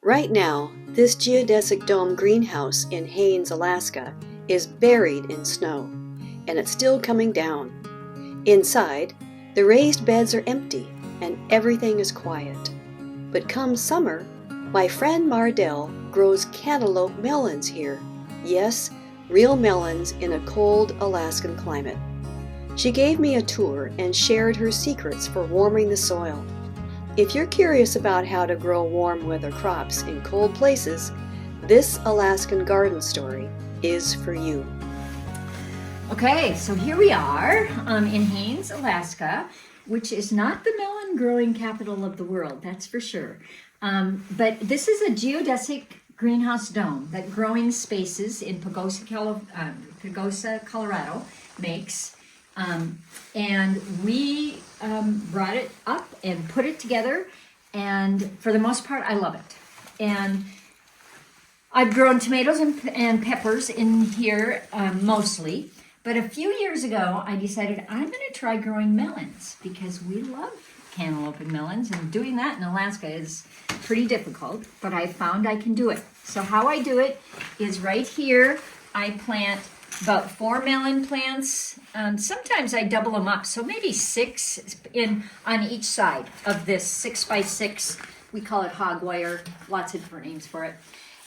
Right now, this geodesic dome greenhouse in Haines, Alaska is buried in snow, and it's still coming down. Inside, the raised beds are empty and everything is quiet. But come summer, my friend Mardell grows cantaloupe melons here. Yes, real melons in a cold Alaskan climate. She gave me a tour and shared her secrets for warming the soil. If you're curious about how to grow warm weather crops in cold places, this Alaskan garden story is for you. Okay, so here we are in Haines, Alaska, which is not the melon growing capital of the world, that's for sure. But this is a geodesic greenhouse dome that Growing Spaces in Pagosa, Colorado makes. And we brought it up and put it together, and for the most part I love it. And I've grown tomatoes and peppers in here mostly, but a few years ago I decided I'm going to try growing melons because we love cantaloupe and melons, and doing that in Alaska is pretty difficult, but I found I can do it. So how I do it is right here I plant about 4 melon plants. Sometimes I double them up, so maybe 6 on each side of this 6x6. We call it hog wire, lots of different names for it.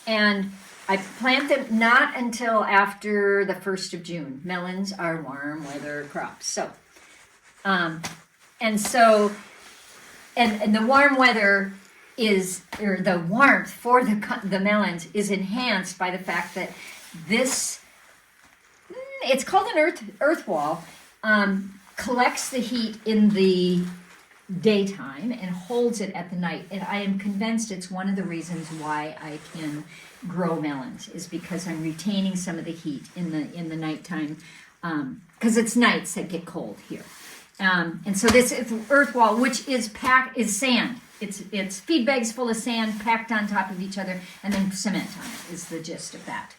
And I plant them not until after the 1st of June. Melons are warm weather crops. So, and the warm weather is, or the warmth for the melons is enhanced by the fact that this, it's called an earth wall, collects the heat in the daytime and holds it at the night. And I am convinced it's one of the reasons why I can grow melons, is because I'm retaining some of the heat in the nighttime, because it's nights that get cold here. And so this earth wall, which is sand. It's feed bags full of sand packed on top of each other, and then cement on it is the gist of that.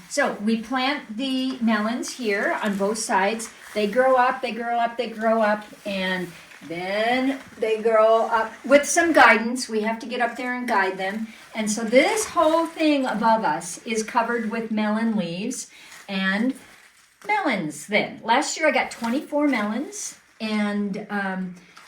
So we plant the melons here on both sides. They grow up, and then they grow up with some guidance. We have to get up there and guide them. And so this whole thing above us is covered with melon leaves and melons then. Last year I got 24 melons, and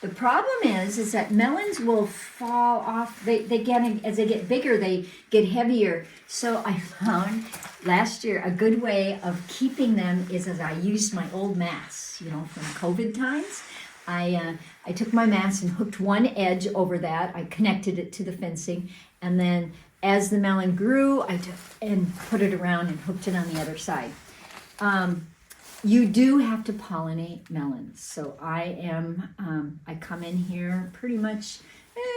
the problem is that melons will fall off. They get, as they get bigger, they get heavier. So I found last year a good way of keeping them is as I used my old mass, from COVID times. I took my mass and hooked one edge over that. I connected it to the fencing, and then as the melon grew, I took and put it around and hooked it on the other side. You do have to pollinate melons. So I come in here pretty much,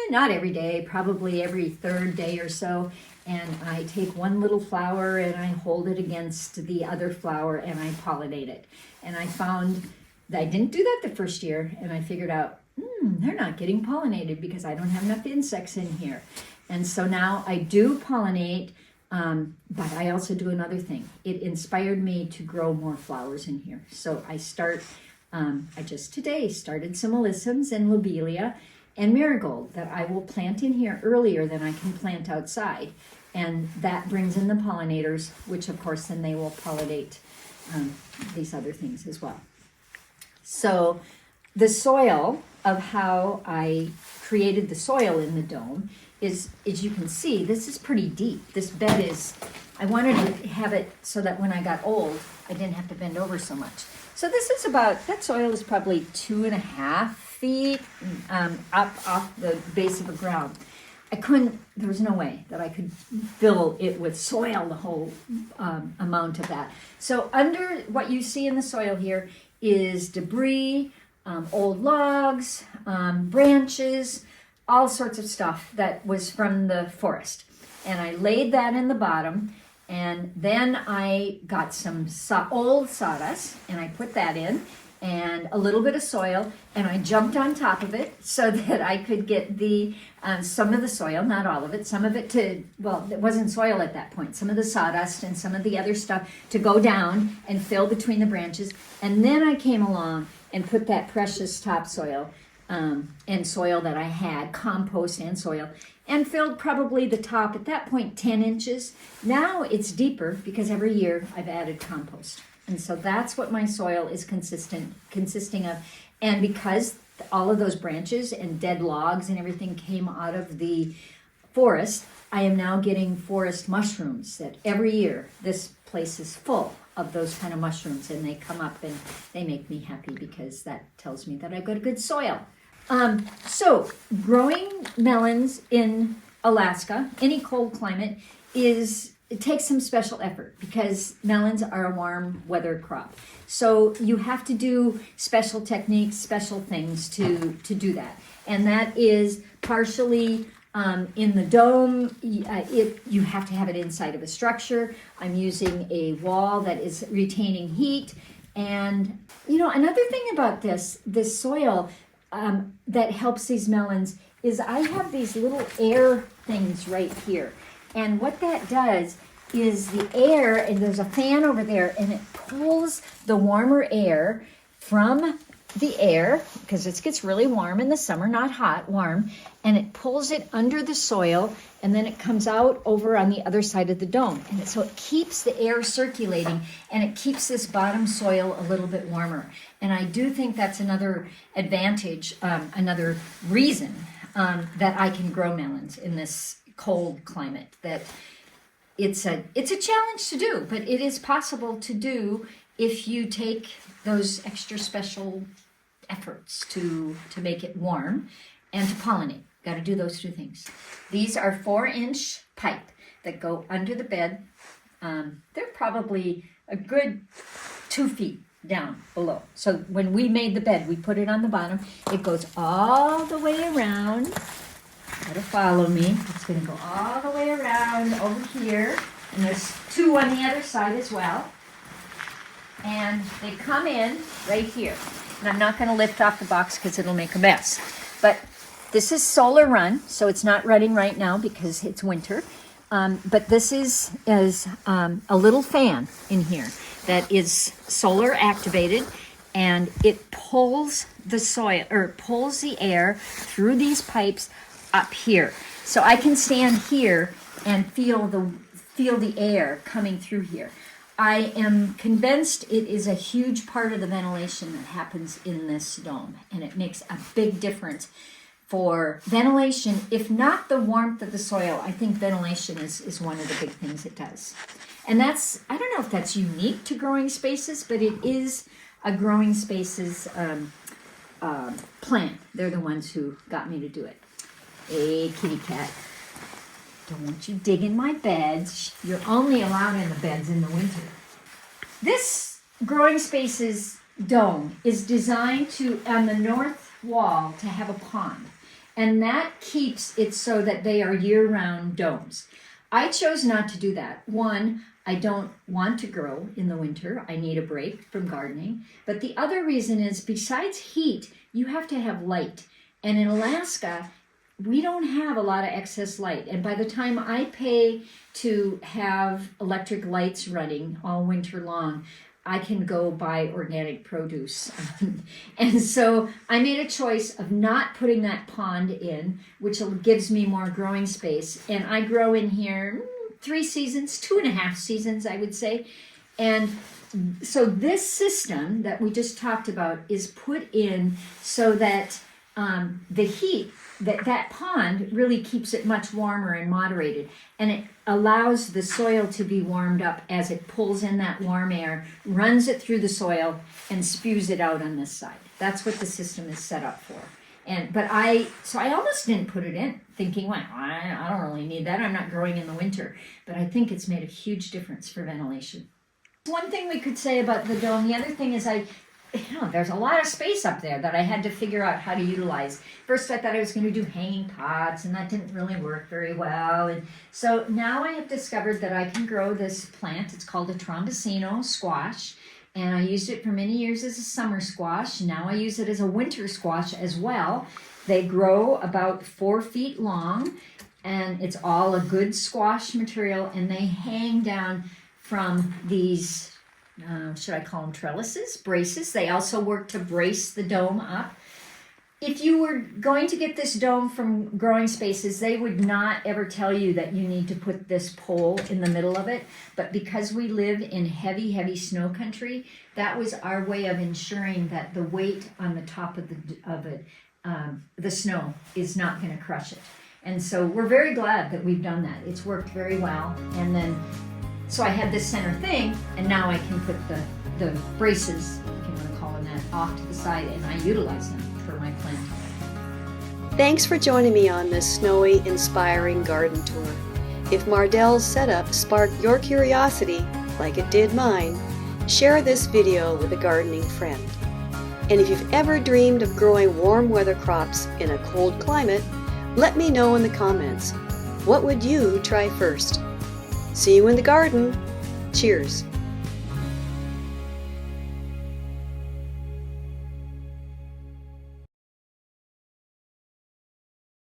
not every day, probably every third day or so, and I take one little flower and I hold it against the other flower and I pollinate it. And I found that I didn't do that the first year, and I figured out, they're not getting pollinated because I don't have enough insects in here. And so now I do pollinate. But I also do another thing. It inspired me to grow more flowers in here. So I just today started some alyssums and lobelia and marigold that I will plant in here earlier than I can plant outside. And that brings in the pollinators, which of course then they will pollinate these other things as well. So the soil of how I created the soil in the dome is, as you can see, this is pretty deep. This bed is, I wanted to have it so that when I got old, I didn't have to bend over so much. So this is that soil is probably 2.5 feet up off the base of the ground. There was no way that I could fill it with soil, the whole amount of that. So under what you see in the soil here is debris, old logs, branches, all sorts of stuff that was from the forest. And I laid that in the bottom, and then I got some old sawdust, and I put that in, and a little bit of soil, and I jumped on top of it so that I could get some of the soil, not all of it, some of it it wasn't soil at that point, some of the sawdust and some of the other stuff to go down and fill between the branches. And then I came along and put that precious topsoil and soil that I had, compost and soil, and filled probably the top at that point 10 inches. Now it's deeper because every year I've added compost. And so that's what my soil is consisting of. And because all of those branches and dead logs and everything came out of the forest, I am now getting forest mushrooms that every year this place is full of those kind of mushrooms, and they come up and they make me happy because that tells me that I've got a good soil. So growing melons in Alaska, any cold climate, it takes some special effort because melons are a warm weather crop. So you have to do special techniques, special things to do that. And that is partially in the dome, you have to have it inside of a structure. I'm using a wall that is retaining heat. And, another thing about this soil that helps these melons is I have these little air things right here. And what that does is the air, and there's a fan over there, and it pulls the warmer air from the air, because it gets really warm in the summer, not hot, warm, and it pulls it under the soil, and then it comes out over on the other side of the dome. And so it keeps the air circulating, and it keeps this bottom soil a little bit warmer. And I do think that's another advantage, another reason that I can grow melons in this cold climate. That it's a challenge to do, but it is possible to do if you take those extra special efforts to make it warm and to pollinate. Got to do those two things. These are 4-inch pipe that go under the bed. They're probably a good 2 feet down below. So when we made the bed, we put it on the bottom. It goes all the way around. Got to follow me. It's going to go all the way around over here. And there's 2 on the other side as well. And they come in right here. And I'm not going to lift off the box because it'll make a mess. But this is solar run, so it's not running right now because it's winter. But this is a little fan in here that is solar activated, and it pulls the soil, or pulls the air through these pipes up here. So I can stand here and feel the air coming through here. I am convinced it is a huge part of the ventilation that happens in this dome, and it makes a big difference for ventilation. If not the warmth of the soil, I think ventilation is one of the big things it does. And that's, I don't know if that's unique to growing spaces, but it is a growing spaces plant. They're the ones who got me to do it. Hey, kitty cat. Don't want you digging my beds. You're only allowed in the beds in the winter. This growing spaces dome is designed to, on the north wall, to have a pond. And that keeps it so that they are year-round domes. I chose not to do that. One, I don't want to grow in the winter. I need a break from gardening. But the other reason is, besides heat, you have to have light. And in Alaska, we don't have a lot of excess light. And by the time I pay to have electric lights running all winter long, I can go buy organic produce. And so I made a choice of not putting that pond in, which gives me more growing space. And I grow in here 3 seasons, 2.5 seasons, I would say. And so this system that we just talked about is put in so that the heat, that pond really keeps it much warmer and moderated, and it allows the soil to be warmed up as it pulls in that warm air, runs it through the soil, and spews it out on this side. That's what the system is set up for. But I almost didn't put it in, thinking, well, I don't really need that. I'm not growing in the winter. But I think it's made a huge difference for ventilation. One thing we could say about the dome. The other thing is there's a lot of space up there that I had to figure out how to utilize. First, I thought I was going to do hanging pots, and that didn't really work very well. And so now I have discovered that I can grow this plant. It's called a trombosino squash, and I used it for many years as a summer squash. Now I use it as a winter squash as well. They grow about 4 feet long, and it's all a good squash material, and they hang down from these should I call them trellises, braces. They also work to brace the dome up. if you were going to get this dome from Growing Spaces, they would not ever tell you that you need to put this pole in the middle of it. But because we live in heavy, heavy snow country, that was our way of ensuring that the weight on the top of the snow is not going to crush it. And so we're very glad that we've done that. It's worked very well. And then, so I had this center thing, and now I can put the braces, if you want to call them that, off to the side, and I utilize them for my plant. Thanks for joining me on this snowy, inspiring garden tour. If Mardell's setup sparked your curiosity, like it did mine, share this video with a gardening friend. And if you've ever dreamed of growing warm weather crops in a cold climate, let me know in the comments. What would you try first? See you in the garden. Cheers.